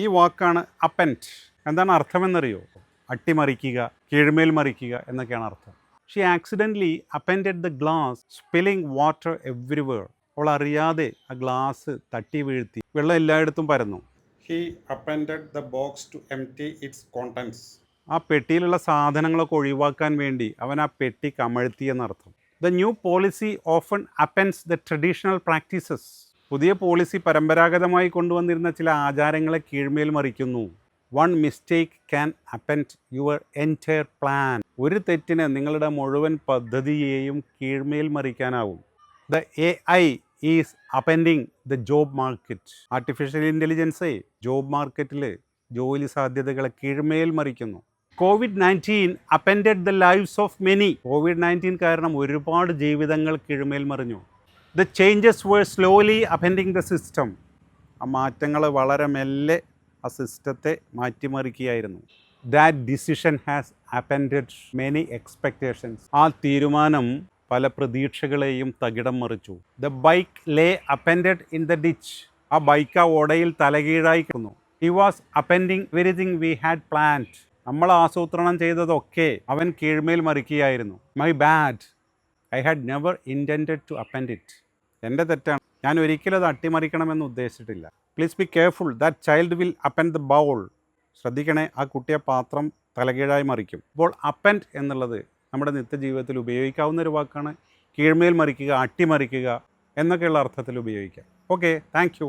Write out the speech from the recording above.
ഈ വാക്കാണ് അപ്പൻഡ്. എന്താണ് അർത്ഥമെന്നറിയോ? അട്ടിമറിക്കുക, കീഴ്മേൽ മറിക്കുക എന്നൊക്കെയാണ് അർത്ഥം. She accidentally upended the glass, spilling water everywhere. അവൾ അറിയാതെ ആ ഗ്ലാസ് തട്ടി വീഴ്ത്തി, വെള്ളം എല്ലായിടത്തും പരന്നു. He appended the box to empty its contents. ആ പെട്ടിയിലുള്ള സാധനങ്ങളൊക്കെ ഒഴിവാക്കാൻ വേണ്ടി അവൻ ആ പെട്ടി കമഴ്ത്തി എന്നർത്ഥം. The new policy often upends the traditional practices. പുതിയ പോളിസി പരമ്പരാഗതമായി കൊണ്ടുവന്നിരുന്ന ചില ആചാരങ്ങളെ കീഴ്മേൽ മറിക്കുന്നു. One mistake can upend your entire plan. ഒരു തെറ്റിന് നിങ്ങളുടെ മുഴുവൻ പദ്ധതിയെയും കീഴ്മേൽ മറിക്കാനാവും. The AI is upending the job market. Artificial ഇൻ്റലിജൻസേ ജോബ് മാർക്കറ്റിൽ ജോലി സാധ്യതകളെ കീഴ്മേൽ മറിക്കുന്നു. COVID-19 upended the lives of many. COVID-19 കാരണം ഒരുപാട് ജീവിതങ്ങൾ കീഴ്മേൽ മറിഞ്ഞു. The changes were slowly upending the system. ആ മാറ്റങ്ങൾ വളരെ മെല്ലെ ആ സിസ്റ്റത്തെ മാറ്റിമറിക്കുകയായിരുന്നു. That decision has upended many expectations. ആ തീരുമാനം പല പ്രതീക്ഷകളെയും തകിടം മറിച്ചു. The bike lay upended in the ditch. ആ ബൈക്ക് ആ ഓടയിൽ തലകീഴായി കിടന്നു. He was upending everything we had planned. നമ്മൾ ആസൂത്രണം ചെയ്തതൊക്കെ അവൻ കീഴ്മേൽ മറിക്കുകയായിരുന്നു. My bad, I had never intended to upend it. എൻ്റെ തെറ്റാണ്, ഞാൻ ഒരിക്കലും അത് അട്ടിമറിക്കണമെന്ന് ഉദ്ദേശിച്ചിട്ടില്ല. Please be careful, that child will upend the bowl. ശ്രദ്ധിക്കണേ, ആ കുട്ടിയെ പാത്രം തലകീഴായി മറിക്കും. അപ്പോൾ അപ്പൻഡ് എന്നുള്ളത് നമ്മുടെ നിത്യജീവിതത്തിൽ ഉപയോഗിക്കാവുന്ന ഒരു വാക്കാണ്. കീഴ്മേൽ മറിക്കുക, അട്ടിമറിക്കുക എന്നൊക്കെയുള്ള അർത്ഥത്തിൽ ഉപയോഗിക്കാം. Okay, thank you.